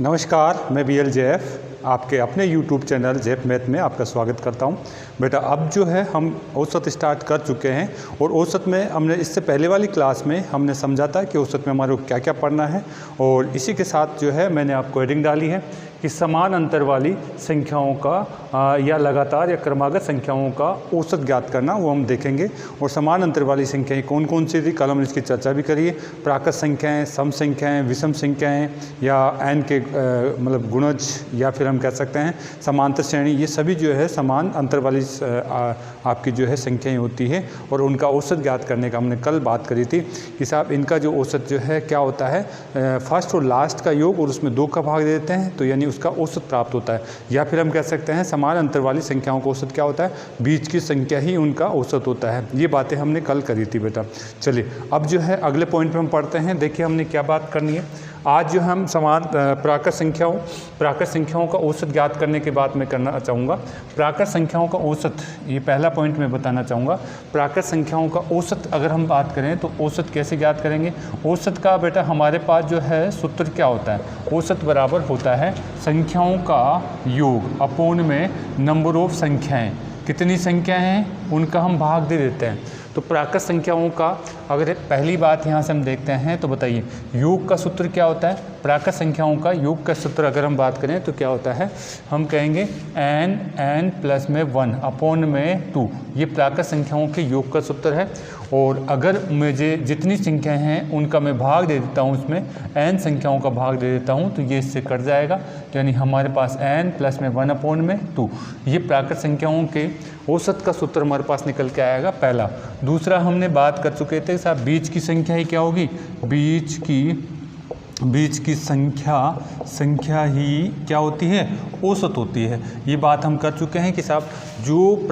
नमस्कार, मैं BL जैफ आपके अपने YouTube चैनल जैफ मैथ में आपका स्वागत करता हूं। बेटा अब जो है हम औसत स्टार्ट कर चुके हैं और औसत में हमने इससे पहले वाली क्लास में हमने समझा था कि औसत में हमारे को क्या क्या पढ़ना है और इसी के साथ जो है मैंने आपको हेडिंग डाली है कि समान अंतर वाली संख्याओं का या लगातार या क्रमागत संख्याओं का औसत ज्ञात करना वो हम देखेंगे। और समान अंतर वाली संख्याएं कौन कौन सी थी, कल हमने इसकी चर्चा भी करी है। प्राकृत संख्याएं, सम संख्याएं, विषम संख्याएं या n के मतलब गुणज या फिर हम कह सकते हैं समांतर श्रेणी, ये सभी जो है समान अंतर वाली आपकी जो है संख्याएं होती है और उनका औसत ज्ञात करने का हमने कल बात करी थी कि साहब इनका जो औसत जो है क्या होता है, फर्स्ट और लास्ट का योग और उसमें 2 का भाग दे देते हैं तो यानी उसका औसत प्राप्त होता है। या फिर हम कह सकते हैं समान अंतर वाली संख्याओं का औसत क्या होता है, बीच की संख्या ही उनका औसत होता है। ये बातें हमने कल करी थी बेटा। चलिए अब जो है अगले पॉइंट पे हम पढ़ते हैं। देखिए हमने क्या बात करनी है आज। जो हम समान प्राकृत संख्याओं का औसत ज्ञात करने के बाद मैं करना चाहूँगा प्राकृत संख्याओं का औसत। ये पहला पॉइंट मैं बताना चाहूँगा। प्राकृत संख्याओं का औसत अगर हम बात करें तो औसत कैसे ज्ञात करेंगे। औसत का बेटा हमारे पास जो है सूत्र क्या होता है, औसत बराबर होता है संख्याओं का योग अपोन में नंबर ऑफ संख्याएँ। कितनी संख्याएँ हैं उनका हम भाग दे देते हैं। तो प्राकृत संख्याओं का अगर पहली बात यहाँ से हम देखते हैं तो बताइए योग का सूत्र क्या होता है। प्राकृत संख्याओं का योग का सूत्र अगर हम बात करें तो क्या होता है, हम कहेंगे n प्लस में 1 अपोन में 2। ये प्राकृत संख्याओं के योग का सूत्र है। और अगर मुझे जितनी संख्याएं हैं उनका मैं भाग दे देता हूँ, उसमें n संख्याओं का भाग दे देता हूँ तो ये इससे कट जाएगा। यानी हमारे पास n प्लस में 1 अपोन में 2। ये प्राकृत संख्याओं के औसत का सूत्र हमारे पास निकल के आएगा पहला। दूसरा हमने बात कर चुके थे साहब बीच की संख्या ही क्या होगी, बीच की संख्या ही क्या होती है, औसत होती है। ये बात हम कर चुके हैं कि साहब जो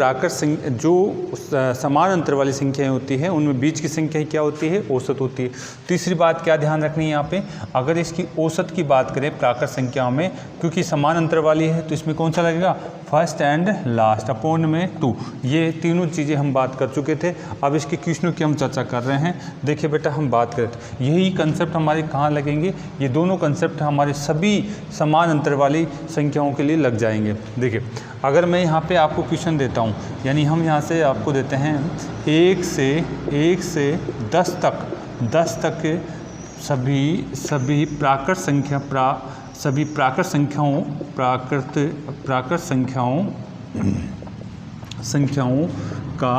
समान अंतर वाली संख्याएं होती हैं उनमें बीच की संख्या ही क्या होती है, औसत होती है। तीसरी बात क्या ध्यान रखनी है यहाँ पे, अगर इसकी औसत की बात करें प्राकृत संख्याओं में, क्योंकि समान अंतर वाली है तो इसमें कौन सा लगेगा, फर्स्ट एंड लास्ट अपोन में 2। ये तीनों चीज़ें हम बात कर चुके थे। अब इसके क्वेश्चनों की हम चर्चा कर रहे हैं। देखिए बेटा हम बात करें तो यही कंसेप्ट हमारे कहाँ लगेंगे, ये दोनों कंसेप्ट हमारे सभी समान अंतर वाली संख्याओं के लिए लग जाएंगे। देखिए अगर मैं यहाँ पे आपको क्वेश्चन देता हूँ, यानी हम यहाँ से आपको देते हैं 1 से 10 तक के सभी प्राकृत संख्याओं का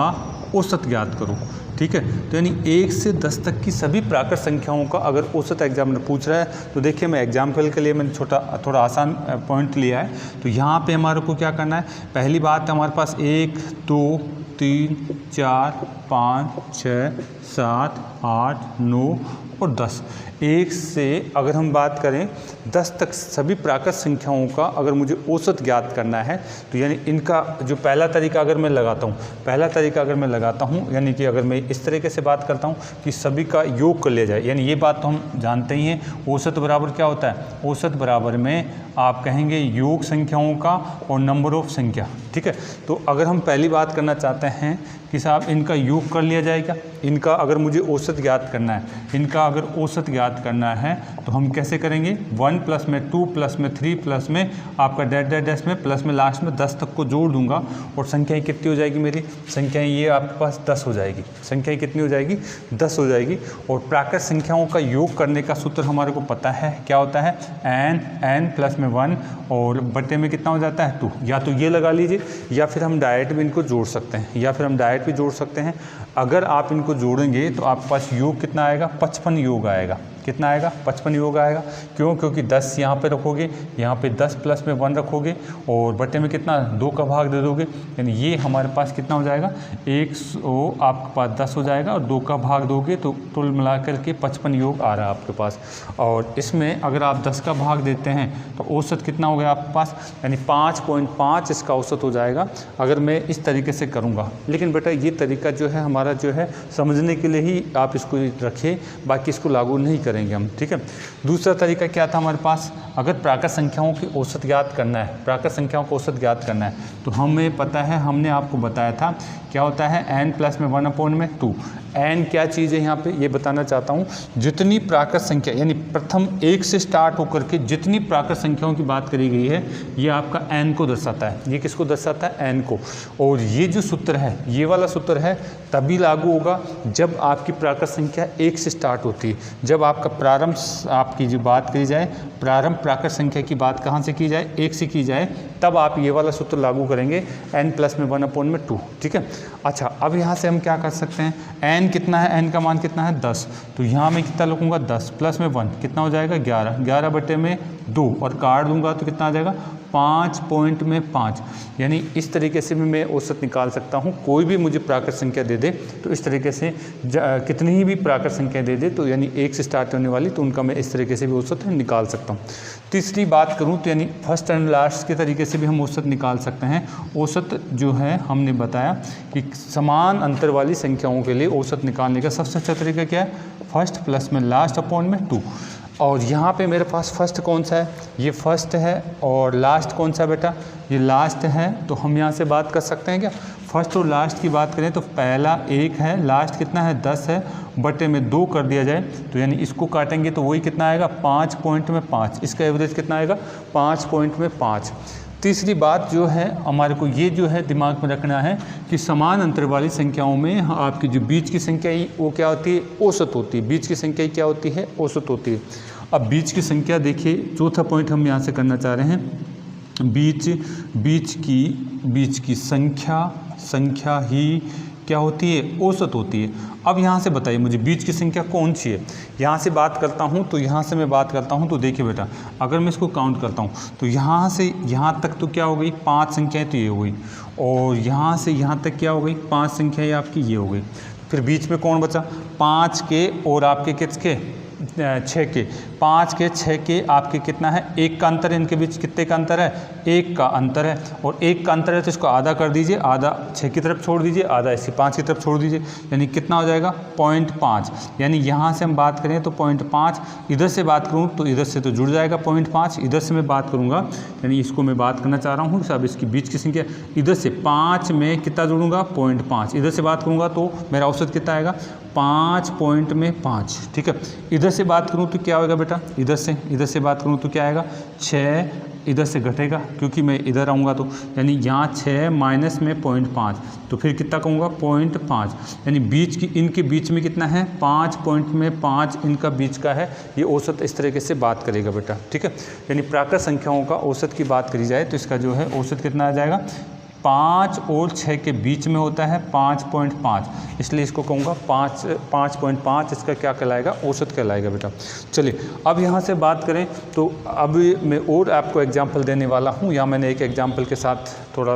औसत ज्ञात करो। ठीक है, तो यानी 1 से 10 तक की सभी प्राकृत संख्याओं का अगर औसत एग्जामिनर पूछ रहा है तो देखिए मैं एग्जाम्पल के लिए मैंने थोड़ा आसान पॉइंट लिया है। तो यहाँ पे हमारे को क्या करना है, पहली बात हमारे पास 1 2 3 4 5 6 7 8 9 और 10। 1 से अगर हम बात करें 10 तक सभी प्राकृत संख्याओं का अगर मुझे औसत ज्ञात करना है तो यानी इनका जो पहला तरीका अगर मैं लगाता हूँ यानी कि अगर मैं इस तरीके से बात करता हूँ कि सभी का योग कर लिया जाए, यानी ये बात तो हम जानते ही हैं। औसत बराबर क्या होता है, औसत बराबर में आप कहेंगे योग संख्याओं का और नंबर ऑफ संख्या। ठीक है, तो अगर हम पहली बात करना चाहते हैं कि साहब इनका योग कर लिया जाएगा, इनका अगर मुझे औसत ज्ञात करना है, तो हम कैसे करेंगे, 1 प्लस में 2 प्लस में 3 प्लस में आपका डैश में प्लस में लास्ट में 10 तक को जोड़ दूंगा और संख्याएं कितनी हो जाएगी, मेरी संख्याएं ये आपके पास 10 हो जाएगी। संख्याएं कितनी हो जाएगी, 10 हो जाएगी। और प्राकृत संख्याओं का योग करने का सूत्र हमारे को पता है क्या होता है, n प्लस में 1 और बटे में कितना हो जाता है 2। या तो ये लगा लीजिए या फिर हम डायरेक्ट भी इनको जोड़ सकते हैं। अगर आप इनको जोड़ेंगे तो आपके पास योग कितना आएगा, 55 योग आएगा। कितना आएगा, 55 योग आएगा। क्यों, क्योंकि 10 यहाँ पे रखोगे, यहाँ पे 10 प्लस में 1 रखोगे और बटे में कितना 2 का भाग दे दोगे, यानी ये हमारे पास कितना हो जाएगा, 100 आपके पास 10 हो जाएगा और 2 का भाग दोगे तो कुल मिलाकर के 55 योग आ रहा है आपके पास। और इसमें अगर आप 10 का भाग देते हैं तो औसत कितना हो गया आपके पास, यानी 5.5 इसका औसत हो जाएगा अगर मैं इस तरीके से करूँगा। लेकिन बेटा ये तरीका जो है हमारा जो है समझने के लिए ही आप इसको रखें, बाकी इसको लागू नहीं करेंगे हम। ठीक है, दूसरा तरीका क्या था हमारे पास, अगर प्राकृत संख्याओं की औसत ज्ञात करना है, प्राकृत संख्याओं को औसत ज्ञात करना है तो हमें पता है, हमने आपको बताया था क्या होता है, n प्लस में 1 अपोन में 2। एन क्या चीज़ है यहाँ पे ये बताना चाहता हूँ। जितनी प्राकृत संख्या यानी प्रथम 1 से स्टार्ट होकर के जितनी प्राकृत संख्याओं की बात करी गई है ये आपका एन को दर्शाता है। ये किसको दर्शाता है? एन को। और ये जो सूत्र है, ये वाला सूत्र है तभी लागू होगा जब आपकी प्राकृत संख्या 1 से स्टार्ट होती है। जब आपका प्रारंभ, आपकी जो बात करी जाए प्रारंभ प्राकृत संख्या की बात कहाँ से की जाए? 1 से की जाए, तब आप ये वाला सूत्र लागू करेंगे n+1/2। ठीक है। अच्छा, अब यहाँ से हम क्या कर सकते हैं? n कितना है? n का मान कितना है? 10। तो यहाँ मैं कितना लिखूँगा? 10 प्लस में 1 कितना हो जाएगा? 11। 11/2 और काट दूंगा तो कितना आ जाएगा? 5.5। यानी इस तरीके से भी मैं औसत निकाल सकता हूँ। कोई भी मुझे प्राकृत संख्या दे दे तो इस तरीके से कितनी ही भी प्राकृत संख्या दे दे तो यानी 1 से स्टार्ट होने वाली, तो उनका मैं इस तरीके से भी औसत निकाल सकता हूँ। तीसरी बात करूँ तो यानी फर्स्ट एंड लास्ट के तरीके से भी हम औसत निकाल सकते हैं। औसत जो है हमने बताया कि समान अंतर वाली संख्याओं के लिए औसत निकालने का सबसे अच्छा तरीका क्या है? फर्स्ट प्लस में लास्ट अपॉन में 2। और यहाँ पे मेरे पास फर्स्ट कौन सा है? ये फर्स्ट है। और लास्ट कौन सा बेटा? ये लास्ट है। तो हम यहाँ से बात कर सकते हैं क्या? फर्स्ट और लास्ट की बात करें तो पहला 1 है, लास्ट कितना है? 10 है, बटे में 2 कर दिया जाए तो यानी इसको काटेंगे तो वही कितना आएगा? 5.5। इसका एवरेज कितना आएगा? 5.5। तीसरी बात जो है हमारे को ये जो है दिमाग में रखना है कि समान अंतर वाली संख्याओं में आपकी जो बीच की संख्या है वो क्या होती है? औसत होती है। बीच की संख्या क्या होती है? औसत होती है। अब बीच की संख्या देखिए, चौथा पॉइंट हम यहाँ से करना चाह रहे हैं। बीच की संख्या ही क्या होती है? औसत होती है। अब यहाँ से बताइए मुझे बीच की संख्या कौन सी है? यहाँ से बात करता हूँ तो यहाँ से मैं बात करता हूँ तो देखिए बेटा, अगर मैं इसको काउंट करता हूँ तो यहाँ से यहाँ तक तो क्या हो गई? 5 संख्याएँ तो ये हो गई। और यहाँ से यहाँ तक क्या हो गई? 5 संख्याएँ आपकी ये हो गई। फिर बीच में कौन बचा? 5 के और आपके किसके? 6 के। 5 के 6 के आपके कितना है? 1 का अंतर है। इनके बीच कितने का अंतर है? 1 का अंतर है। और 1 का अंतर है तो इसको आधा कर दीजिए, आधा 6 की तरफ छोड़ दीजिए, आधा इसी 5 की तरफ छोड़ दीजिए, यानी कितना हो जाएगा? 0.5। यानी यहाँ से हम बात करें तो 0.5, इधर से बात करूँ तो इधर से तो जुड़ जाएगा 0.5, इधर से मैं बात करूँगा यानी इसको मैं बात करना चाह रहा हूँ सब इसकी बीच की संख्या, इधर से 5 में कितना जोड़ूंगा? 0.5। इधर से बात करूँगा तो मेरा औसत कितना आएगा? 5.5। ठीक है। इधर से बात करूँ तो क्या होगा बेटा? इधर से बात करूँ तो क्या आएगा? 6 इधर से घटेगा क्योंकि मैं इधर आऊँगा तो, यानी यहाँ 6 माइनस में 0.5 तो फिर कितना कहूँगा? 0.5। यानी बीच की इनके बीच में कितना है? 5.5 इनका बीच का है। ये औसत इस तरीके से बात करेगा बेटा। ठीक है। यानी प्राकृत संख्याओं का औसत की बात करी जाए तो इसका जो है औसत कितना आ जाएगा? 5 और 6 के बीच में होता है 5.5, इसलिए इसको कहूँगा 5.5 इसका क्या कहलाएगा? औसत कहलाएगा बेटा। चलिए अब यहाँ से बात करें तो अब मैं और आपको एग्जांपल देने वाला हूँ। यहाँ मैंने एक एग्जांपल के साथ थोड़ा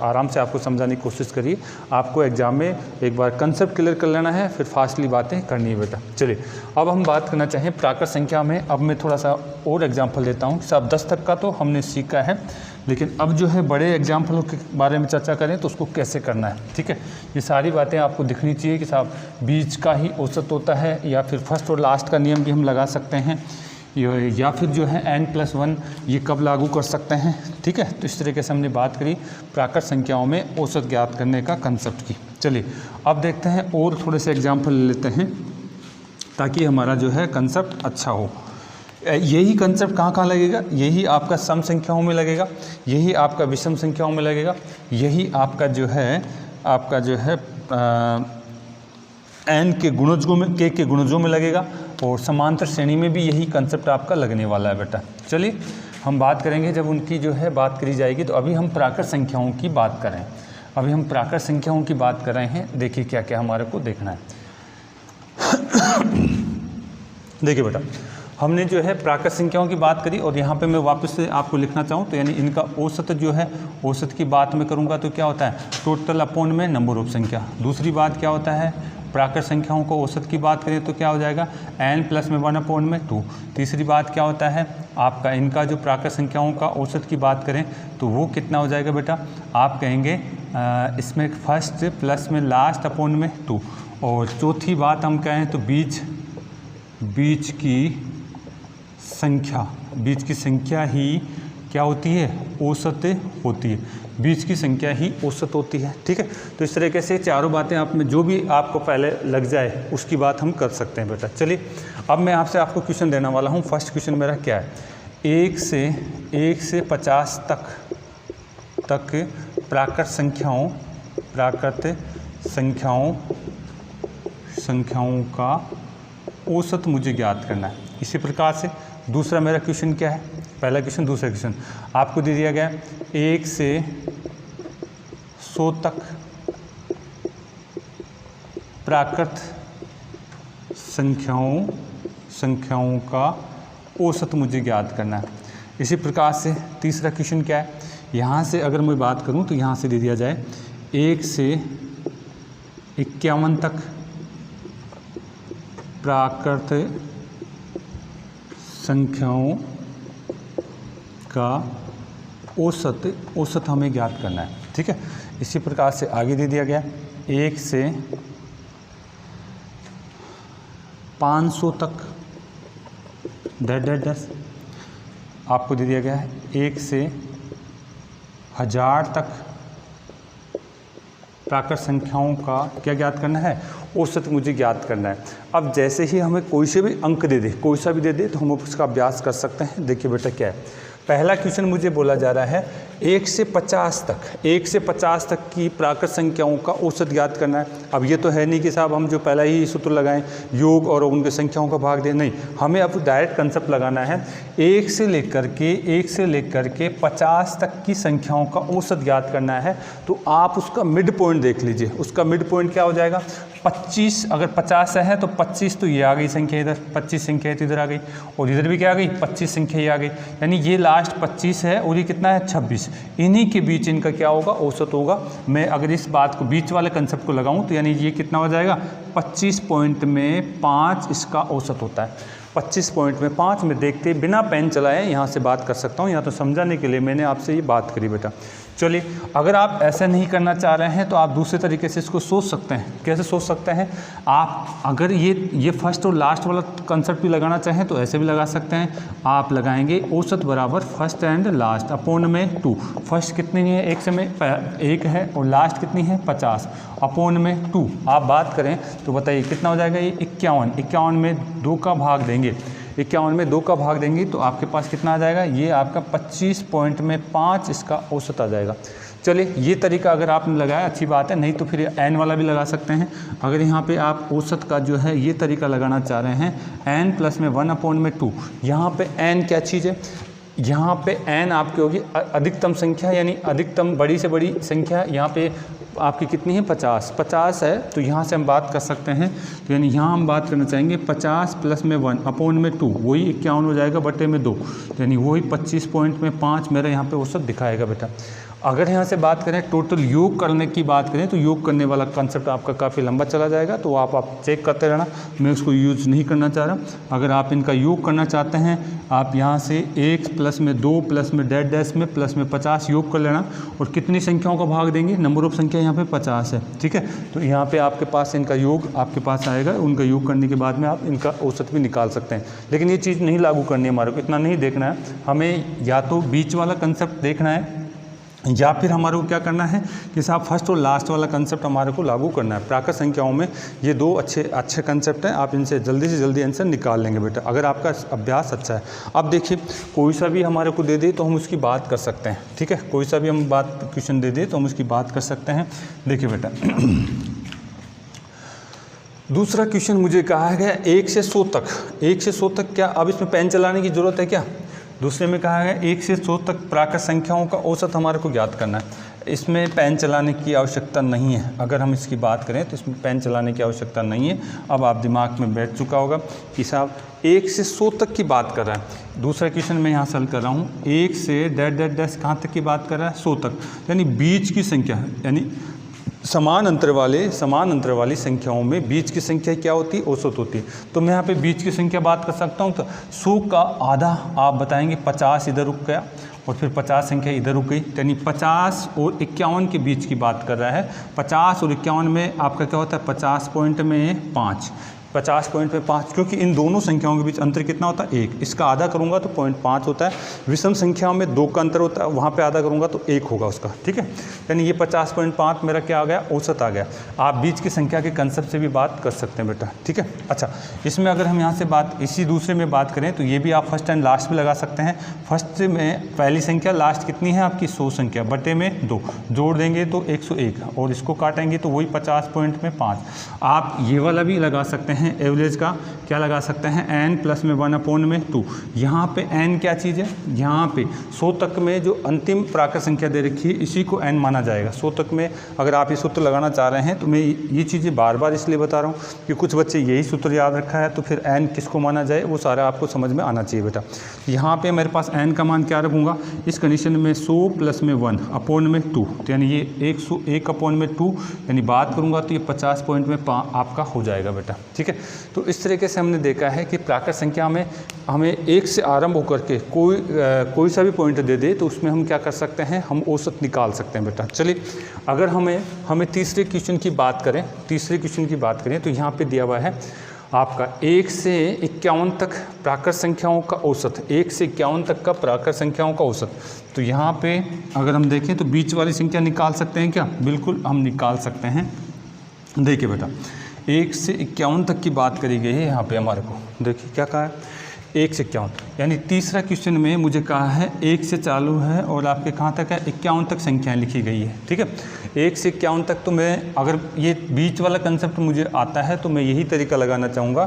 आराम से आपको समझाने की कोशिश करी। आपको एग्जाम में एक बार कंसेप्ट क्लियर कर लेना है, फिर फास्टली बातें करनी है बेटा। चलिए अब हम बात करना चाहें प्राकृत संख्या में। अब मैं थोड़ा सा और एग्जाम्पल देता हूँ। साहब 10 तक का तो हमने सीखा है, लेकिन अब जो है बड़े एग्जाम्पलों के बारे में चर्चा करें तो उसको कैसे करना है। ठीक है। ये सारी बातें आपको दिखनी चाहिए कि साहब बीच का ही औसत होता है, या फिर फर्स्ट और लास्ट का नियम भी हम लगा सकते हैं, या फिर जो है n+1 ये कब लागू कर सकते हैं। ठीक है। तो इस तरीके से हमने बात करी प्राकृत संख्याओं में औसत ज्ञात करने का कंसेप्ट की। चलिए अब देखते हैं और थोड़े से एग्जाम्पल ले लेते हैं ताकि हमारा जो है कंसेप्ट अच्छा हो। यही कंसेप्ट कहाँ लगेगा? यही आपका सम संख्याओं में लगेगा, यही आपका विषम संख्याओं में लगेगा, यही आपका जो है n के गुणजों में, k के गुणजों में लगेगा, और समांतर श्रेणी में भी यही कंसेप्ट आपका लगने वाला है बेटा। चलिए हम बात करेंगे जब उनकी जो है बात करी जाएगी। तो अभी हम प्राकृत संख्याओं की बात करें। अभी हम प्राकृत संख्याओं की बात कर रहे हैं। देखिए क्या क्या हमारे को देखना है। देखिए बेटा, हमने जो है प्राकृत संख्याओं की बात करी, और यहाँ पे मैं वापस से आपको लिखना चाहूँ तो यानी इनका औसत जो है, औसत की बात मैं करूँगा तो क्या होता है? टोटल अपॉन में नंबर ऑफ संख्या। दूसरी बात क्या होता है? प्राकृत संख्याओं को औसत की बात करें तो क्या हो जाएगा? n+1/2। तीसरी बात क्या होता है? आपका इनका जो प्राकृत संख्याओं का औसत की बात करें तो वो कितना हो जाएगा बेटा? आप कहेंगे इसमें फर्स्ट प्लस में लास्ट अपॉन में 2। और चौथी बात हम कहें तो बीच की संख्या ही क्या होती है? औसत होती है। बीच की संख्या ही औसत होती है। ठीक है, तो इस तरीके से चारों बातें आप में जो भी आपको पहले लग जाए उसकी बात हम कर सकते हैं बेटा। चलिए अब मैं आपको क्वेश्चन देने वाला हूँ। फर्स्ट क्वेश्चन मेरा क्या है, 1 से 50 तक प्राकृत संख्याओं का औसत मुझे ज्ञात करना है। इसी प्रकार से दूसरा मेरा क्वेश्चन क्या है, पहला क्वेश्चन, दूसरा क्वेश्चन आपको दे दिया गया 1 से 100 तक प्राकृत संख्याओं का औसत मुझे ज्ञात करना है। इसी प्रकार से तीसरा क्वेश्चन क्या है, यहाँ से अगर मैं बात करूँ तो यहाँ से दे दिया जाए 1 से 51 तक प्राकृत संख्याओं का औसत हमें ज्ञात करना है। ठीक है, इसी प्रकार से आगे दे दिया गया 1 से 500 तक डैश आपको दे दिया गया है 1 से 1000 तक प्राकृत संख्याओं का क्या ज्ञात करना है, औसत मुझे ज्ञात करना है। अब जैसे ही हमें कोई से भी अंक दे दे, कोई सा भी दे दे, तो हम उसका अभ्यास कर सकते हैं। देखिए बेटा क्या है, पहला क्वेश्चन मुझे बोला जा रहा है 1 से 50 तक की प्राकृत संख्याओं का औसत ज्ञात करना है। अब ये तो है नहीं कि साहब हम जो पहला ही सूत्र लगाएं योग और उनके संख्याओं का भाग दें, नहीं, हमें अब डायरेक्ट कंसेप्ट लगाना है। 1 से लेकर के 50 तक की संख्याओं का औसत ज्ञात करना है। तो आप उसका मिड पॉइंट देख लीजिए, उसका मिड पॉइंट क्या हो जाएगा, 25। अगर 50 है तो 25 तो ये आ गई संख्या, इधर 25 संख्या तो इधर आ गई, और इधर भी क्या आ गई, 25 संख्या ये आ गई, यानी ये लास्ट 25 है और ये कितना है, 26। इन्हीं के बीच इनका क्या होगा, औसत होगा। मैं अगर इस बात को बीच वाले कंसेप्ट को लगाऊं तो यानी ये कितना हो जाएगा, 25 पॉइंट में 5 इसका औसत होता है। 25 पॉइंट में 5 में देखते बिना पेन चलाए यहाँ से बात कर सकता हूँ, यहाँ तो समझाने के लिए मैंने आपसे ये बात करी बेटा। चलिए अगर आप ऐसा नहीं करना चाह रहे हैं तो आप दूसरे तरीके से इसको सोच सकते हैं। कैसे सोच सकते हैं आप, अगर ये फर्स्ट और लास्ट वाला कंसेप्ट भी लगाना चाहें तो ऐसे भी लगा सकते हैं। आप लगाएंगे औसत बराबर फर्स्ट एंड लास्ट अपॉन में 2। फर्स्ट कितनी है, 1 से में 1 है और लास्ट कितनी है 50 अपॉन में 2। आप बात करें तो बताइए कितना हो जाएगा, ये 51 में 2 का भाग देंगे, 51 में 2 का भाग देंगे तो आपके पास कितना आ जाएगा, ये आपका 25 पॉइंट में 5 इसका औसत आ जाएगा। चलिए ये तरीका अगर आपने लगाया अच्छी बात है, नहीं तो फिर एन वाला भी लगा सकते हैं। अगर यहाँ पे आप औसत का जो है ये तरीका लगाना चाह रहे हैं, एन प्लस में 1 अपॉन में 2। यहाँ पे एन क्या चीज़ है, यहाँ पे एन आपकी होगी अधिकतम संख्या, यानी अधिकतम बड़ी से बड़ी संख्या। यहाँ पे आपकी कितनी है, 50 है, तो यहाँ से हम बात कर सकते हैं। तो यानी यहाँ हम बात करना चाहेंगे 50 प्लस में 1 अपॉन में 2, वही 51 हो जाएगा बटे में 2, यानी वही 25 पॉइंट में 5 मेरा यहाँ पे औसत दिखाएगा बेटा। अगर यहाँ से बात करें टोटल योग करने की बात करें तो योग करने वाला कंसेप्ट आपका काफ़ी लंबा चला जाएगा, तो आप चेक करते रहना, मैं उसको यूज़ नहीं करना चाह रहा। अगर आप इनका योग करना चाहते हैं, आप यहाँ से 1 प्लस में 2 प्लस में डैश में प्लस में 50 योग कर लेना, और कितनी संख्याओं का भाग देंगे, नंबर ऑफ संख्या यहाँ पे 50 है। ठीक है, तो यहाँ पे आपके पास इनका योग आपके पास आएगा, उनका योग करने के बाद में आप इनका औसत भी निकाल सकते हैं। लेकिन ये चीज़ नहीं लागू करनी है, हमारे को इतना नहीं देखना है, हमें या तो बीच वाला कंसेप्ट देखना है या फिर हमारे को क्या करना है कि साहब फर्स्ट और लास्ट वाला कंसेप्ट हमारे को लागू करना है। प्राकृत संख्याओं में ये 2 अच्छे कंसेप्ट हैं, आप इनसे जल्दी से जल्दी आंसर निकाल लेंगे बेटा, अगर आपका अभ्यास अच्छा है। अब देखिए कोई सा भी हमारे को दे दे तो हम उसकी बात कर सकते हैं। ठीक है, कोई सा भी हम क्वेश्चन दे दे तो हम उसकी बात कर सकते हैं। देखिए बेटा दूसरा क्वेश्चन मुझे कहा गया 1 से 100 तक, क्या अब इसमें पेन चलाने की ज़रूरत है क्या? दूसरे में कहा है 1 से 100 तक प्राकृत संख्याओं का औसत हमारे को ज्ञात करना है। इसमें पेन चलाने की आवश्यकता नहीं है। अगर हम इसकी बात करें तो इसमें पेन चलाने की आवश्यकता नहीं है। अब आप दिमाग में बैठ चुका होगा कि साहब 1 से 100 तक की बात कर रहा है। दूसरा क्वेश्चन मैं यहाँ से हल कर रहा हूँ, 1 से डैश कहाँ तक की बात कर रहा है, 100 तक, यानी बीच की संख्या, यानी समान अंतर वाली संख्याओं में बीच की संख्या क्या होती है, औसत होती है। तो मैं यहाँ पे बीच की संख्या बात कर सकता हूँ। तो 100 का आधा आप बताएंगे 50 इधर रुक गया और फिर 50 संख्या इधर रुक गई, यानी 50 और 51 के बीच की बात कर रहा है। 50 और 51 में आपका क्या होता है, 50 पॉइंट में 5, 50 पॉइंट में 5, क्योंकि इन दोनों संख्याओं के बीच अंतर कितना होता है 1, इसका आधा करूंगा तो 0.5 होता है। विषम संख्याओं में 2 का अंतर होता है, वहाँ पे आधा करूंगा तो 1 होगा उसका, ठीक है। यानी ये 50.5 मेरा क्या आ गया, औसत आ गया। आप बीच की संख्या के कंसेप्ट से भी बात कर सकते हैं बेटा, ठीक है। अच्छा, इसमें अगर हम यहाँ से बात इसी दूसरे में बात करें तो ये भी आप फर्स्ट एंड लास्ट में लगा सकते हैं। फर्स्ट में पहली संख्या, लास्ट कितनी है आपकी 100 संख्या, बटे में 2, जोड़ देंगे तो 101 और इसको काटेंगे तो वही 50 पॉइंट में 5। आप ये वाला भी लगा सकते हैं, एवरेज का क्या लगा सकते हैं, n प्लस में 1/2। यहाँ पे n क्या चीज़ है, यहाँ पे 100 तक में जो अंतिम प्राकृत संख्या दे रखी है इसी को n माना जाएगा। 100 तक में अगर आप ये सूत्र लगाना चाह रहे हैं तो मैं ये चीज़ें बार बार इसलिए बता रहा हूँ कि कुछ बच्चे यही सूत्र याद रखा है, तो फिर n किसको माना जाए वो सारा आपको समझ में आना चाहिए बेटा। यहाँ पे मेरे पास n का मान क्या रखूँगा, इस कंडीशन में 100 प्लस में 1/2, तो यानी ये 101/2, यानी बात करूँगा तो ये 50 पॉइंट में आपका हो जाएगा बेटा, ठीक है। तो इस तरीके से हमने देखा है कि प्राकृत संख्या में हमें 1 से आरंभ होकर के कोई सा भी पॉइंट दे दे तो उसमें हम क्या कर सकते हैं, हम औसत निकाल सकते हैं बेटा। चलिए, अगर हमें तीसरे क्वेश्चन की बात करें तो यहाँ पे दिया हुआ है आपका 1 से 51 तक प्राकृत संख्याओं का औसत, 1 से 51 तक का प्राकृत संख्याओं का औसत। तो यहाँ पे अगर हम देखें तो बीच वाली संख्या निकाल सकते हैं क्या, बिल्कुल हम निकाल सकते हैं। देखिए बेटा, 1 से 51 तक की बात करी गई है यहाँ पे हमारे को, देखिए क्या कहा है 1 से 51, यानी तीसरा क्वेश्चन में मुझे कहा है 1 से चालू है और आपके कहाँ तक है 51 तक संख्याएं लिखी गई है, ठीक है। 1 से 51 तक तो मैं, अगर ये बीच वाला कंसेप्ट मुझे आता है तो मैं यही तरीका लगाना चाहूँगा।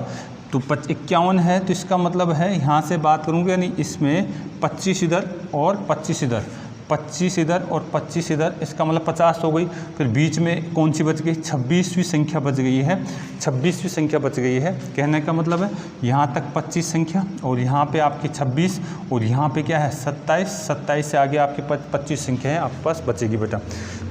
तो 51 है तो इसका मतलब है यहाँ से बात करूँगा, यानी इसमें 25 इधर और 25 इधर, 25 इधर और 25 इधर, इसका मतलब 50 हो गई। फिर बीच में कौन सी बच गई, 26वीं संख्या बच गई है, 26वीं संख्या बच गई है। कहने का मतलब है यहाँ तक 25 संख्या और यहाँ पे आपकी 26 और यहाँ पे क्या है 27, 27 से आगे आपके 25 संख्या है आपके पास बचेगी बेटा।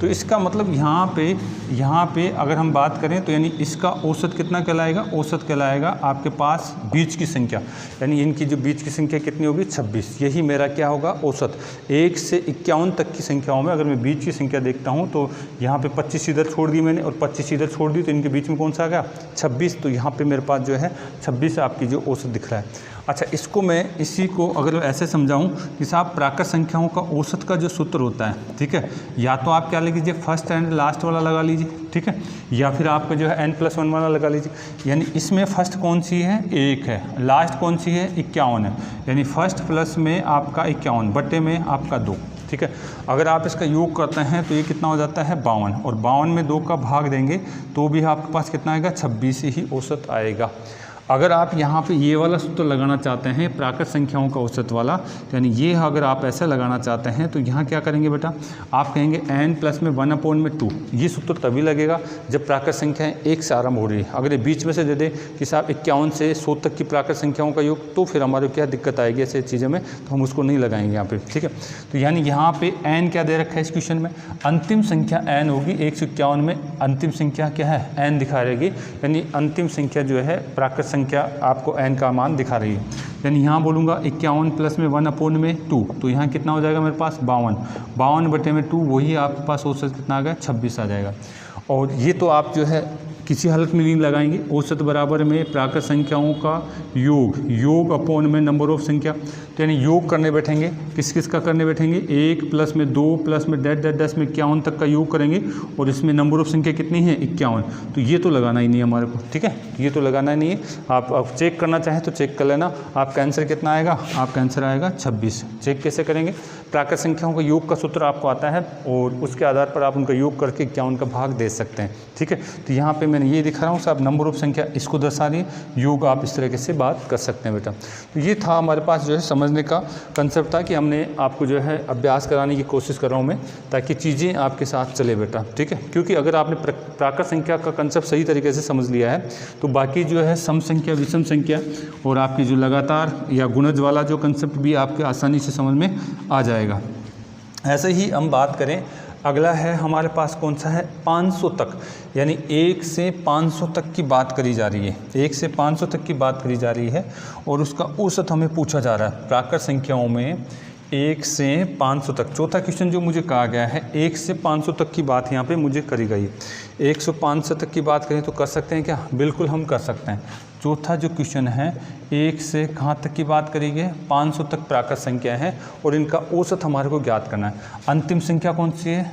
तो इसका मतलब यहाँ पे अगर हम बात करें तो यानी इसका औसत कितना कहलाएगा, औसत कहलाएगा आपके पास बीच की संख्या, यानी इनकी जो बीच की संख्या कितनी होगी 26, यही मेरा क्या होगा औसत। 1 से 51 तक की संख्याओं में अगर मैं बीच की संख्या देखता हूँ तो यहाँ पे 25 इधर छोड़ दी मैंने और 25 इधर छोड़ दी, तो इनके बीच में कौन सा आ गया 26, तो यहाँ पे मेरे पास जो है 26 आपकी जो औसत दिख रहा है। अच्छा, इसको मैं इसी को अगर ऐसे समझाऊं कि साहब प्राकृत संख्याओं का औसत का जो सूत्र होता है, ठीक है, या तो आप क्या लीजिए फर्स्ट एंड लास्ट वाला लगा लीजिए, ठीक है, या फिर आपका जो है n+1 वाला लगा लीजिए। यानी इसमें फर्स्ट कौन सी है 1 है, लास्ट कौन सी है 51 है, यानी फर्स्ट प्लस में आपका 51 बटे में आपका 2, ठीक है। अगर आप इसका योग करते हैं तो ये कितना हो जाता है 52, और 52 में 2 का भाग देंगे तो भी आपके पास कितना आएगा 26 ही औसत आएगा। अगर आप यहाँ पे ये वाला सूत्र लगाना चाहते हैं प्राकृत संख्याओं का औसत वाला, यानी ये अगर आप ऐसे लगाना चाहते हैं तो यहाँ क्या करेंगे बेटा, आप कहेंगे n प्लस में 1/2। ये सूत्र तभी लगेगा जब प्राकृत संख्याएं 1 से आरंभ हो रही है। अगर ये बीच में से दे दे कि साहब 51 से 100 तक की प्राकृत संख्याओं का योग, तो फिर हमारे क्या दिक्कत आएगी ऐसे चीज़ों में, तो हम उसको नहीं लगाएंगे यहाँ पर, ठीक है। तो यानी यहाँ पर n क्या दे रखा है इस क्वेश्चन में, अंतिम संख्या n होगी। 151 में अंतिम संख्या क्या है n दिखा रहेगी, यानी अंतिम संख्या जो है प्राकृत संख्या आपको n का मान दिखा रही है। यानी यहाँ बोलूँगा 51 प्लस में 1/2, तो यहाँ कितना हो जाएगा मेरे पास 52 बटे में 2, वही आपके पास औसत कितना आ गया 26 आ जाएगा। और ये तो आप जो है किसी हालत में नहीं लगाएंगे, औसत बराबर में प्राकृत संख्याओं का योग अपॉन में नंबर ऑफ संख्या, तो यानी योग करने बैठेंगे, किस किस का करने बैठेंगे 1 प्लस में 2 प्लस में 10 में 51 तक का योग करेंगे, और इसमें नंबर ऑफ संख्या कितनी है 51, तो ये तो लगाना ही नहीं है हमारे को, ठीक है, ये तो लगाना ही नहीं है। आप चेक करना चाहें तो चेक कर लेना, आपका आंसर कितना आएगा, आपका आंसर आएगा 26। चेक कैसे करेंगे, प्राकृत संख्याओं का योग का सूत्र आपको आता है और उसके आधार पर आप उनका योग करके 51 का भाग दे सकते हैं, ठीक है। तो यहाँ पे मैंने ये दिखा रहा हूँ साहब, नंबर ऑफ संख्या इसको दर्शा रही है, योग आप इस तरीके से बात कर सकते हैं बेटा। तो ये था हमारे पास जो है समझने का कंसेप्ट था कि हमने आपको जो है अभ्यास कराने की कोशिश कर रहा हूँ मैं, ताकि चीज़ें आपके साथ चले बेटा, ठीक है। क्योंकि अगर आपने प्राकृत संख्या का कंसेप्ट सही तरीके से समझ लिया है तो बाकी जो है सम संख्या, विषम संख्या और आपकी जो लगातार या गुणज वाला जो कंसेप्ट भी आपके आसानी से समझ में आ जाएगा। ऐसे ही हम बात करें, अगला है हमारे पास कौन सा है 500 तक, यानी 1 से 500 तक की बात करी जा रही है, 1 से 500 तक की बात करी जा रही है और उसका औसत हमें पूछा जा रहा है प्राकृत संख्याओं में 1 से 500 तक। चौथा क्वेश्चन जो मुझे कहा गया है 1 से 500 तक की बात यहाँ पे मुझे करी गई है। 1 से 500 तक की बात करें तो कर सकते हैं क्या, बिल्कुल हम कर सकते हैं। चौथा जो क्वेश्चन है 1 से कहाँ तक की बात करेंगे, 500 तक प्राकृत संख्या है और इनका औसत हमारे को ज्ञात करना है। अंतिम संख्या कौन सी है,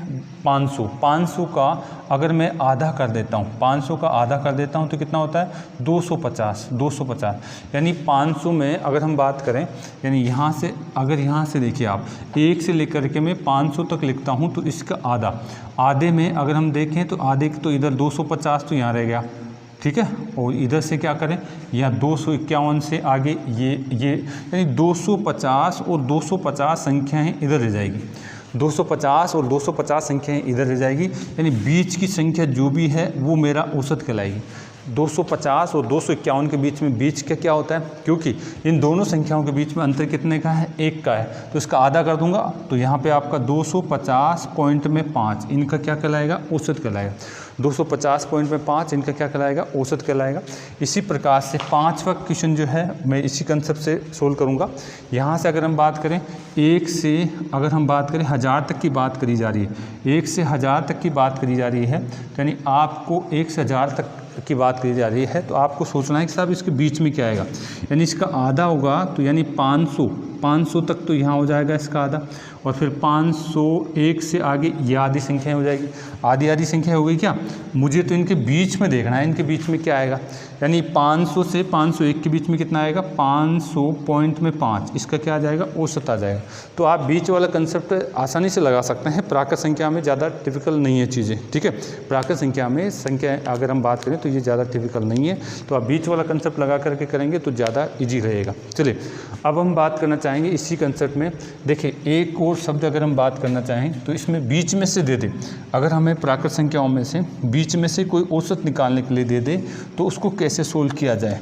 500। 500 का अगर मैं आधा कर देता हूँ, 500 का आधा कर देता हूँ तो कितना होता है, 250। 250 यानी 500 में अगर हम बात करें, यानी यहाँ से अगर यहाँ से देखिए आप 1 से लेकर के मैं 500 तक लिखता हूँ तो इसका आधा, आधे में अगर हम देखें तो आधे तो इधर 250 तो यहाँ रह गया, ठीक है। और इधर से क्या करें, या 251 से आगे ये यानी 250 और 250 संख्याएं इधर रह जाएगी, 250 और 250 संख्याएं इधर रह जाएगी, यानी बीच की संख्या जो भी है वो मेरा औसत कहलाएगी। 250 और 251 के बीच में बीच का क्या होता है, क्योंकि इन दोनों संख्याओं के बीच में अंतर कितने का है, 1 का है, तो इसका आधा कर दूंगा तो यहाँ पे आपका 250 पॉइंट में 5 इनका क्या कहलाएगा, औसत कहलाएगा। 250 पॉइंट में 5 इनका क्या कहलाएगा, औसत कहलाएगा। इसी प्रकार से 5वां क्वेश्चन जो है मैं इसी कंसेप्ट से सोल्व करूँगा। यहाँ से अगर हम बात करें 1 से अगर हम बात करें 1000 तक की बात करी जा रही है, 1 से 1000 तक की बात करी जा रही है, तो यानी आपको 1 से 1000 तक की बात करी जा रही है, तो आपको सोचना है कि साहब इसके बीच में क्या आएगा, यानी इसका आधा होगा तो यानी 500 तक तो यहाँ हो जाएगा इसका आधा, और फिर 501 से आगे ये आधी संख्या हो जाएगी, आधी संख्या हो गई क्या। मुझे तो इनके बीच में देखना है, इनके बीच में क्या आएगा, यानी 500 से 501 के बीच में कितना आएगा, 500 पॉइंट में 5 इसका क्या आ जाएगा, औसत आ जाएगा। तो आप बीच वाला कंसेप्ट आसानी से लगा सकते हैं, प्राकृत संख्या में ज़्यादा टिपिकल नहीं है चीज़ें, ठीक है। प्राकृत संख्या में संख्या अगर हम बात करें तो ये ज़्यादा टिपिकल नहीं है, तो आप बीच वाला कंसेप्ट लगा करके करेंगे तो ज़्यादा ईजी रहेगा। चलिए अब हम बात करना चाहेंगे इसी कंसेप्ट में। देखिए एक और शब्द अगर हम बात करना चाहें तो इसमें बीच में से दे दे, अगर हमें प्राकृत संख्याओं में से बीच में से कोई औसत निकालने के लिए दे दे तो उसको कैसे सोल्व किया जाए।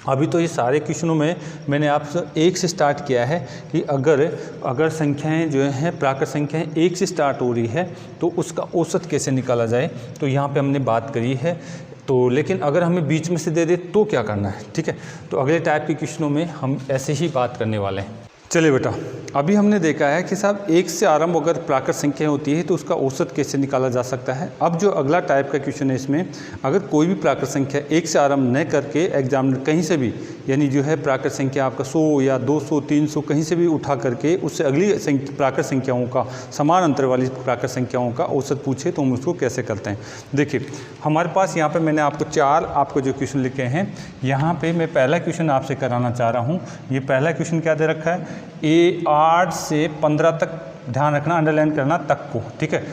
अभी तो ये सारे क्वेश्चनों में मैंने आपसे 1 से स्टार्ट किया है कि अगर संख्याएं जो हैं प्राकृत संख्याएं 1 से स्टार्ट हो रही है तो उसका औसत कैसे निकाला जाए, तो यहाँ पे हमने बात करी है। तो लेकिन अगर हमें बीच में से दे दे तो क्या करना है, ठीक है। तो अगले टाइप के क्वेश्चनों में हम ऐसे ही बात करने वाले हैं। चलिए बेटा, अभी हमने देखा है कि साहब 1 से आरंभ अगर प्राकृत संख्या होती है तो उसका औसत कैसे निकाला जा सकता है। अब जो अगला टाइप का क्वेश्चन है, इसमें अगर कोई भी प्राकृत संख्या 1 से आरंभ न करके एग्जामिनर कहीं से भी, यानी जो है प्राकृत संख्या आपका 100 या 200 300 कहीं से भी उठा करके उससे अगली प्राकृत संख्याओं का, समान अंतर वाली प्राकृत संख्याओं का औसत पूछे तो हम उसको कैसे करते हैं। देखिए हमारे पास यहाँ पर मैंने आपको 4 आपको जो क्वेश्चन लिखे हैं, यहाँ पर मैं पहला क्वेश्चन आपसे कराना चाह रहा हूँ। ये पहला क्वेश्चन क्या दे रखा है, 8 से 15 तक, ध्यान रखना अंडरलाइन करना तक को, ठीक है।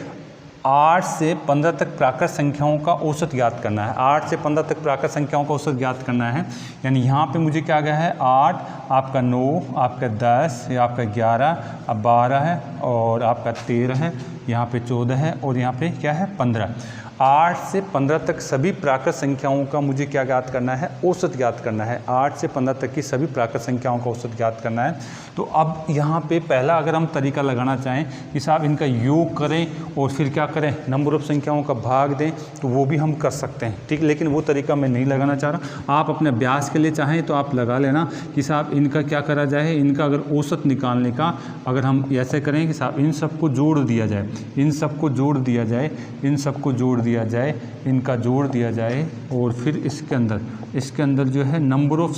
8 से 15 तक प्राकृत संख्याओं का औसत ज्ञात करना है। 8 से 15 तक प्राकृत संख्याओं का औसत ज्ञात करना है, यानी यहाँ पे मुझे क्या गया है, 8, आपका 9, आपका 10, या आपका 11, अब 12 है, और आपका 13 है, यहाँ पे 14 है, और यहाँ पे क्या है 15। 8 से 15 तक सभी प्राकृत संख्याओं का मुझे क्या ज्ञात करना है, औसत ज्ञात करना है। 8 से 15 तक की सभी प्राकृत संख्याओं का औसत ज्ञात करना है। तो अब यहाँ पे पहला अगर हम तरीका लगाना चाहें कि साहब इनका योग करें और फिर क्या करें, नंबर ऑफ संख्याओं का भाग दें, तो वो भी हम कर सकते हैं, ठीक। लेकिन वो तरीका मैं नहीं लगाना चाह रहा। आप अपने अभ्यास के लिए चाहें तो आप लगा लेना कि साहब इनका क्या करा जाए, इनका अगर औसत निकालने का अगर हम ऐसे करें कि साहब इन सबको जोड़ दिया जाए, इन सबको जोड़ दिया जाए, इन सबको जोड़ दिया जाए, इनका जोड़ दिया जाए, और फिर इसके अंदर जो है नंबर ऑफ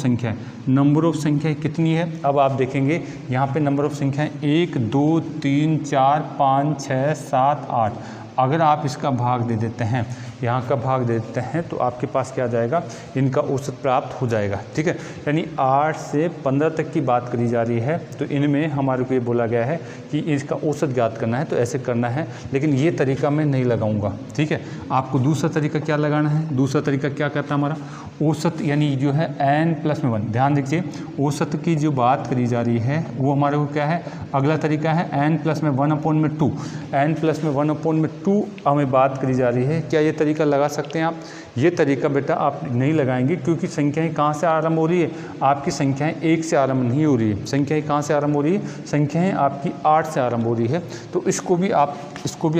संख्या कितनी है। अब आप देखेंगे यहाँ पे नंबर ऑफ संख्याएं 1 2 3 4 5 6 7 8, अगर आप इसका भाग दे देते हैं, यहाँ का भाग दे देते हैं, तो आपके पास क्या आ जाएगा, इनका औसत प्राप्त हो जाएगा, ठीक है। यानी 8 से 15 तक की बात करी जा रही है, तो इनमें हमारे को ये बोला गया है कि इसका औसत ज्ञात करना है, तो ऐसे करना है। लेकिन ये तरीका मैं नहीं लगाऊंगा, ठीक है। आपको दूसरा तरीका क्या लगाना है, दूसरा तरीका क्या कहता है हमारा, औसत यानी जो है n+1। ध्यान दीजिए, औसत की जो बात करी जा रही है वो हमारे को क्या है, अगला तरीका है n+1/2। n+1/2 हमें बात करी जा रही है। क्या ये तरीका लगा सकते हैं आप? ये तरीका बेटा आप नहीं लगाएंगे, क्योंकि संख्याएं कहाँ से आरंभ हो रही है, आपकी संख्याएं 1 से आरंभ नहीं हो रही है। संख्याएं कहाँ से आरंभ हो रही है, संख्याएं आपकी 8 से आरंभ हो रही है। तो इसको भी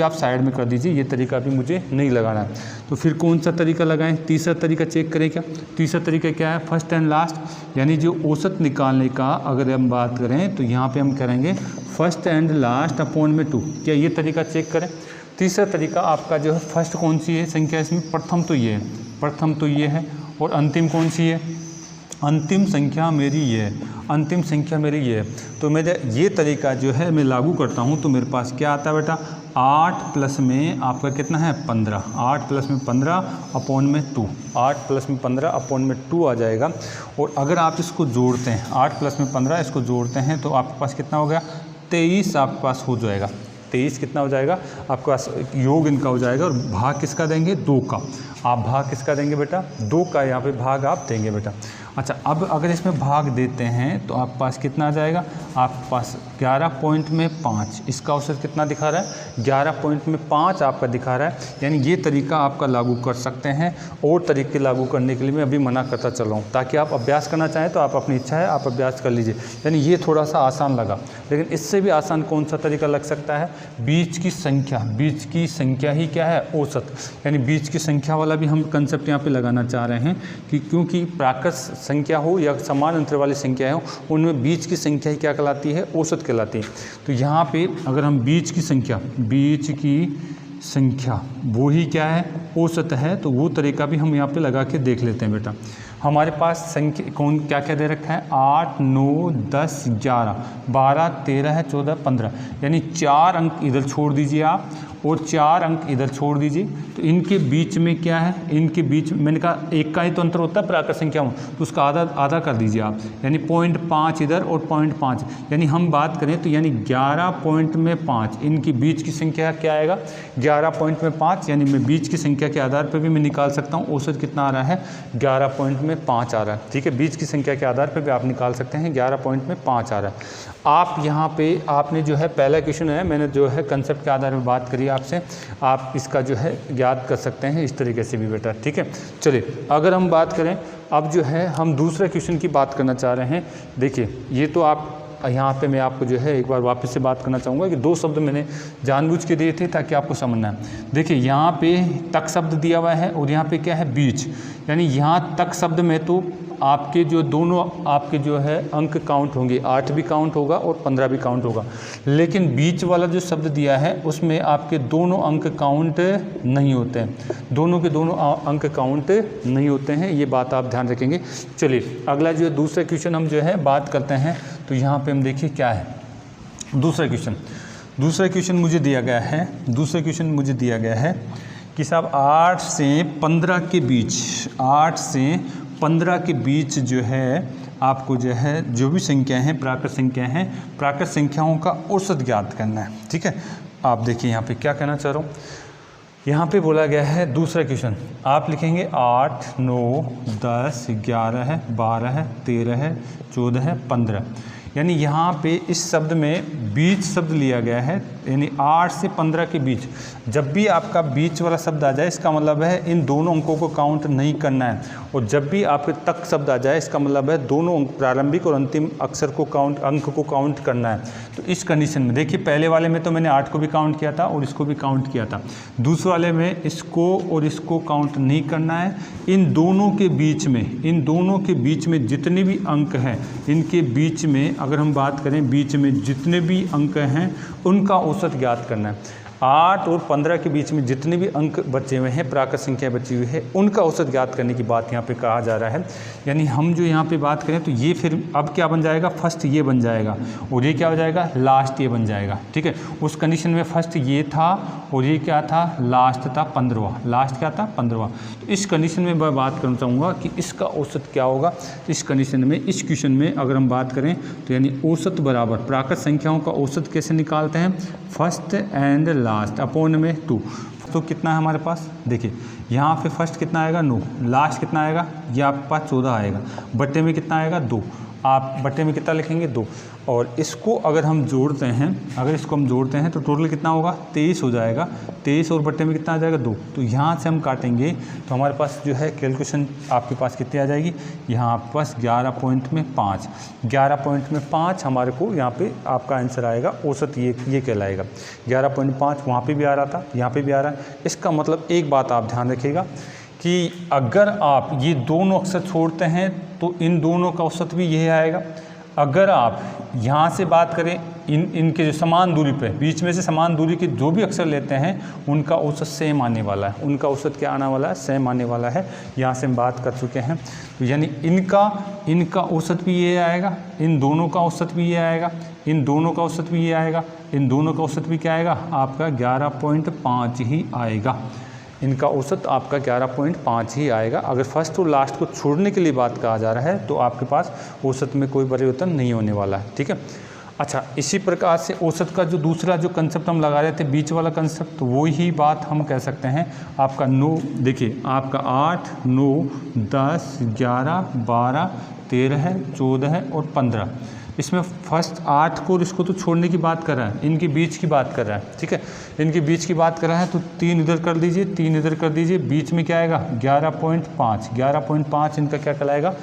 आप साइड में कर दीजिए, ये तरीका भी मुझे नहीं लगाना है। तो फिर कौन सा तरीका लगाएं, तीसरा तरीका चेक करें। क्या तीसरा तरीका क्या है, फर्स्ट एंड लास्ट, यानी जो औसत निकालने का अगर हम बात करें तो यहाँ पे हम करेंगे फर्स्ट एंड लास्ट अपॉन में 2। क्या ये तरीका चेक करें। तीसरा तरीका आपका जो है, फर्स्ट कौन सी है संख्या, इसमें प्रथम तो ये है, और अंतिम कौन सी है, अंतिम संख्या मेरी ये है, अंतिम संख्या मेरी ये है। तो मैं ये तरीका जो है मैं लागू करता हूँ तो मेरे पास क्या आता है बेटा, 8 प्लस में आपका कितना है 15, 8 प्लस में 15 अपॉन में 2, 8 प्लस में 15 अपॉन में 2 आ जाएगा। और अगर आप इसको जोड़ते हैं 8 प्लस में 15 इसको जोड़ते हैं तो आपके पास कितना हो गया 23 आपके पास हो जाएगा। 23 कितना हो जाएगा आपके पास, योग इनका हो जाएगा। और भाग किसका देंगे 2 का, आप भाग किसका देंगे बेटा 2 का, यहाँ पे भाग आप देंगे बेटा। अच्छा अब अगर इसमें भाग देते हैं तो आपके पास कितना आ जाएगा, आपके पास 11.5, इसका औसत कितना दिखा रहा है 11.5 आपका दिखा रहा है। यानी ये तरीका आपका लागू कर सकते हैं। और तरीके लागू करने के लिए मैं अभी मना करता चल रहा हूँ ताकि आप अभ्यास करना चाहें तो आप अपनी इच्छा है आप अभ्यास कर लीजिए। यानी ये थोड़ा सा आसान लगा, लेकिन इससे भी आसान कौन सा तरीका लग सकता है, बीच की संख्या, बीच की संख्या ही क्या है औसत, यानी बीच की संख्या वाला भी हम कंसेप्ट यहाँ पे लगाना चाह रहे हैं कि क्योंकि प्राकृत संख्या हो या समान अंतर वाली संख्या हो उनमें बीच की संख्या ही क्या कहलाती है, औसत कहलाती है। तो यहाँ पे अगर हम बीच की संख्या वो ही क्या है औसत है, तो वो तरीका भी हम यहाँ पे लगा के देख लेते हैं बेटा। हमारे पास संख्या कौन क्या क्या दे रखा है, 8 9 10 11 12 13 है 14 15, यानी 4 अंक इधर छोड़ दीजिए आप और 4 अंक इधर छोड़ दीजिए। तो इनके बीच में क्या है, इनके बीच मैंने कहा एक का ही तो अंतर होता है प्राकृत संख्या में, तो उसका आधा आधा कर दीजिए आप, यानी 0.5 इधर और 0.5, यानी हम बात करें तो यानी 11.5 इनकी बीच की संख्या क्या आएगा 11.5, यानी मैं बीच की संख्या के आधार पर भी मैं निकाल सकता हूँ औसत कितना आ रहा है 11.5 आ रहा है। ठीक है, बीच की संख्या के आधार पर भी आप निकाल सकते हैं 11.5 आ रहा है। आप यहाँ पे आपने जो है पहला क्वेश्चन है मैंने जो है कंसेप्ट के आधार पर बात करी आपसे, आप इसका जो है याद कर सकते हैं इस तरीके से भी बेटा। ठीक है, चलिए अगर हम बात करें अब जो है हम दूसरे क्वेश्चन की बात करना चाह रहे हैं। देखिए ये तो आप यहाँ पे मैं आपको जो है एक बार वापस से बात करना चाहूँगा कि 2 शब्द मैंने जानबूझ के दिए थे ताकि आपको समझना है। देखिए यहाँ पे तक शब्द दिया हुआ है और यहाँ पे क्या है बीच, यानी यहाँ तक शब्द में तो आपके जो दोनों आपके जो है अंक काउंट होंगे, 8 भी काउंट होगा और 15 भी काउंट होगा। लेकिन बीच वाला जो शब्द दिया है उसमें आपके दोनों अंक काउंट नहीं होते हैं, दोनों के दोनों अंक काउंट नहीं होते हैं, ये बात आप ध्यान रखेंगे। चलिए अगला जो दूसरा क्वेश्चन हम जो है बात करते हैं। तो यहाँ पे हम देखिए क्या है दूसरा क्वेश्चन मुझे दिया गया है, दूसरा क्वेश्चन मुझे दिया गया है कि साहब 8 से 15 के बीच, 8 से 15 के बीच जो है आपको जो है जो भी संख्या हैं प्राकृत संख्या हैं, प्राकृत संख्याओं का औसत ज्ञात करना है। ठीक है, आप देखिए यहाँ पे क्या कहना चाह रहा हूँ, यहाँ पे बोला गया है दूसरा क्वेश्चन आप लिखेंगे 8 9 10 11 है 12 है 13 है 14 है 15, यानी यहाँ पे इस शब्द में बीच शब्द लिया गया है, यानी 8 से 15 के बीच। जब भी आपका बीच वाला शब्द आ जाए इसका मतलब है इन दोनों अंकों को काउंट नहीं करना है, और जब भी आपके तक शब्द आ जाए इसका मतलब है दोनों अंक प्रारंभिक और अंतिम अक्षर को अंक को काउंट करना है। तो इस कंडीशन में देखिए पहले वाले में तो मैंने 8 को भी काउंट किया था और इसको भी काउंट किया था, दूसरे वाले में इसको और इसको काउंट नहीं करना है। इन दोनों के बीच में जितने भी अंक हैं इनके बीच में अगर हम बात करें बीच में जितने भी अंक हैं उनका औसत ज्ञात करना है। 8 और 15 के बीच में जितने भी अंक बचे हुए हैं प्राकृत संख्या बची हुई है उनका औसत ज्ञात करने की बात यहाँ पे कहा जा रहा है। यानी हम जो यहाँ पे बात करें तो ये फिर अब क्या बन जाएगा, फर्स्ट ये बन जाएगा और ये क्या हो जाएगा लास्ट ये बन जाएगा। ठीक है, उस कंडीशन में फर्स्ट ये था और ये क्या था लास्ट था 15वां, लास्ट क्या था 15वां। तो इस कंडीशन में मैं बात करना चाहूँगा कि इसका औसत क्या होगा। इस कंडीशन में इस क्वेश्चन में अगर हम बात करें तो यानी औसत बराबर प्राकृत संख्याओं का औसत कैसे निकालते हैं, फर्स्ट एंड लास्ट अपॉन में 2। तो कितना है हमारे पास, देखिए यहाँ पे फर्स्ट कितना आएगा 9, लास्ट कितना आएगा ये आपके पास 14 आएगा, बट्टे में कितना आएगा 2, आप बट्टे में कितना लिखेंगे 2, और इसको अगर हम जोड़ते हैं तो टोटल कितना होगा 23 हो जाएगा। 23 और बट्टे में कितना आ जाएगा 2, तो यहाँ से हम काटेंगे तो हमारे पास जो है कैलकुलेशन आपके पास कितनी आ जाएगी, यहाँ पास 11.5 हमारे को यहाँ पे आपका आंसर आएगा, औसत ये कहलाएगा। 11.5 वहाँ पे भी आ रहा था, यहाँ पे भी आ रहा है। इसका मतलब एक बात आप ध्यान रखिएगा कि अगर आप ये दोनों अक्षर छोड़ते हैं तो इन दोनों का औसत भी यही आएगा। अगर आप यहाँ से बात करें इनके जो समान दूरी पे, बीच में से समान दूरी के जो भी अक्षर लेते हैं उनका औसत सेम आने वाला है। उनका औसत क्या आने वाला है? सेम आने वाला है। यहाँ से हम बात कर चुके हैं। तो यानी इनका औसत भी ये आएगा, इन दोनों का औसत भी ये आएगा, इन दोनों का औसत भी ये आएगा, इन दोनों का औसत भी क्या आएगा? आपका 11.5 ही आएगा। इनका औसत आपका 11.5 ही आएगा। अगर फर्स्ट और लास्ट को छोड़ने के लिए बात कहा जा रहा है तो आपके पास औसत में कोई परिवर्तन नहीं होने वाला है। ठीक है। अच्छा, इसी प्रकार से औसत का जो दूसरा जो कंसेप्ट हम लगा रहे थे, बीच वाला कंसेप्ट, तो वो ही बात हम कह सकते हैं। आपका 9, देखिए आपका 8, 9, 10, 11, 12, 13, 14 और 15। इसमें फर्स्ट 8 को और इसको तो छोड़ने की बात कर रहा है, इनके बीच की बात कर रहा है। ठीक है, इनके बीच की बात कर रहा है तो 3 इधर कर दीजिए, 3 इधर कर दीजिए, बीच में क्या आएगा? 11.5। 11.5 इनका क्या कहलाएगा?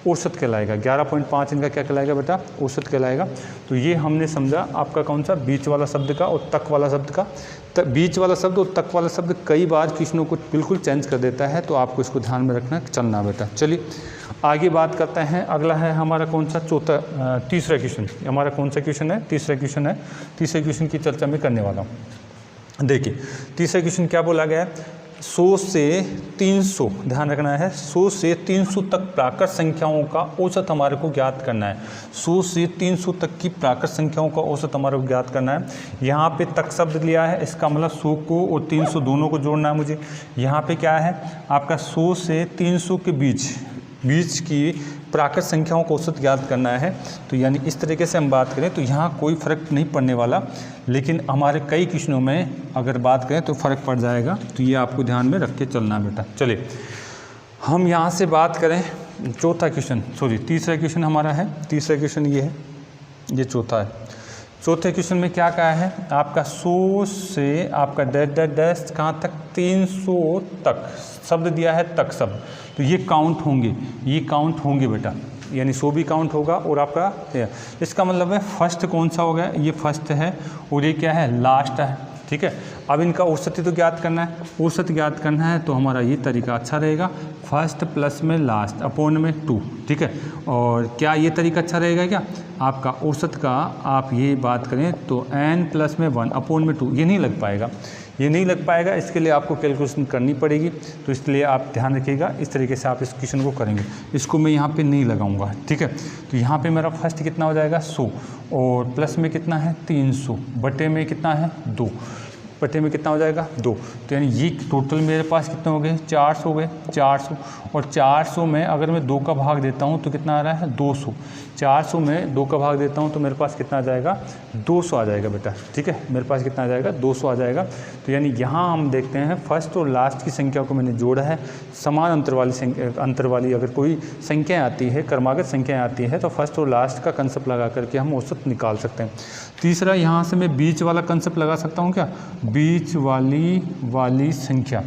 औसत कहलाएगा। 11.5 इनका क्या कहलाएगा बेटा? औसत कहलाएगा। तो ये हमने समझा आपका कौन सा? बीच वाला शब्द का और तक वाला शब्द का। बीच वाला शब्द और तक वाला शब्द कई बार क्वेश्चनों को बिल्कुल चेंज कर देता है, तो आपको इसको ध्यान में रखना, चलना बेटा। चलिए आगे बात करते हैं। अगला है हमारा कौन सा? तीसरा क्वेश्चन। हमारा कौन सा क्वेश्चन है? तीसरा क्वेश्चन है। तीसरे क्वेश्चन की चर्चा मैं करने वाला हूँ। देखिए तीसरा क्वेश्चन क्या बोला गया है? 100 से 300, ध्यान रखना है, 100 से 300 तक प्राकृत संख्याओं का औसत हमारे को ज्ञात करना है। 100 से 300 तक की प्राकृत संख्याओं का औसत हमारे को ज्ञात करना है। यहाँ पे तक शब्द लिया है, इसका मतलब 100 को और 300 दोनों को जोड़ना है मुझे। यहाँ पे क्या है? आपका 100 से 300 के बीच की प्राकृत संख्याओं को औसत ज्ञात करना है। तो यानी इस तरीके से हम बात करें तो यहाँ कोई फ़र्क नहीं पड़ने वाला, लेकिन हमारे कई क्वेश्चनों में अगर बात करें तो फ़र्क पड़ जाएगा। तो ये आपको ध्यान में रख के चलना बेटा। चलिए हम यहाँ से बात करें तीसरा क्वेश्चन हमारा है। तीसरा क्वेश्चन ये है, ये चौथा है। चौथे क्वेश्चन में क्या कहा है? आपका 100 से आपका डैश कहाँ तक? 300 तक शब्द दिया है, तक शब्द। तो ये काउंट होंगे बेटा, यानी 100 भी काउंट होगा और आपका इसका मतलब है फर्स्ट कौन सा हो गया? ये फर्स्ट है और ये क्या है? लास्ट है। ठीक है, अब इनका औसत तो ज्ञात करना है। औसत ज्ञात करना है तो हमारा ये तरीका अच्छा रहेगा, फर्स्ट प्लस में लास्ट अपोन में 2। ठीक है, और क्या ये तरीका अच्छा रहेगा? क्या आपका औसत का आप ये बात करें तो n प्लस में 1 अपोन में 2, ये नहीं लग पाएगा। इसके लिए आपको कैलकुलेशन करनी पड़ेगी। तो इसलिए आप ध्यान रखिएगा, इस तरीके से आप इस क्वेश्चन को करेंगे। इसको मैं यहाँ पे नहीं लगाऊंगा। ठीक है, तो यहाँ पे मेरा फर्स्ट कितना हो जाएगा? 100 और प्लस में कितना है? 300 बटे में कितना है? 2 बटे में कितना हो जाएगा? 2। तो यानी ये टोटल मेरे पास कितने हो गए? 400 हो गए। 400 और 400 में अगर मैं 2 का भाग देता हूँ तो कितना आ रहा है? 200। 400 में 2 का भाग देता हूँ तो मेरे पास कितना आ जाएगा? 200 आ जाएगा बेटा। ठीक है, मेरे पास कितना आ जाएगा? 200 आ जाएगा। तो यानी यहाँ हम देखते हैं फर्स्ट और लास्ट की संख्या को मैंने जोड़ा है। समान अंतर वाली अगर कोई संख्याएँ आती है, क्रमागत संख्याएँ आती है, तो फर्स्ट और लास्ट का कंसेप्ट लगा करके हम औसत निकाल सकते हैं। तीसरा, यहाँ से मैं बीच वाला कंसेप्ट लगा सकता हूँ। क्या? बीच वाली संख्या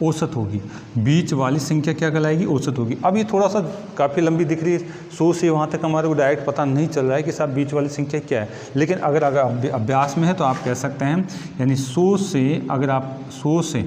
औसत होगी। बीच वाली संख्या क्या कहलाएगी? औसत होगी। अब ये थोड़ा सा काफ़ी लंबी दिख रही है, 100 से वहाँ तक हमारे को डायरेक्ट पता नहीं चल रहा है कि साहब बीच वाली संख्या क्या है, लेकिन अगर अभ्यास में है तो आप कह सकते हैं। यानी 100 से अगर आप 100 से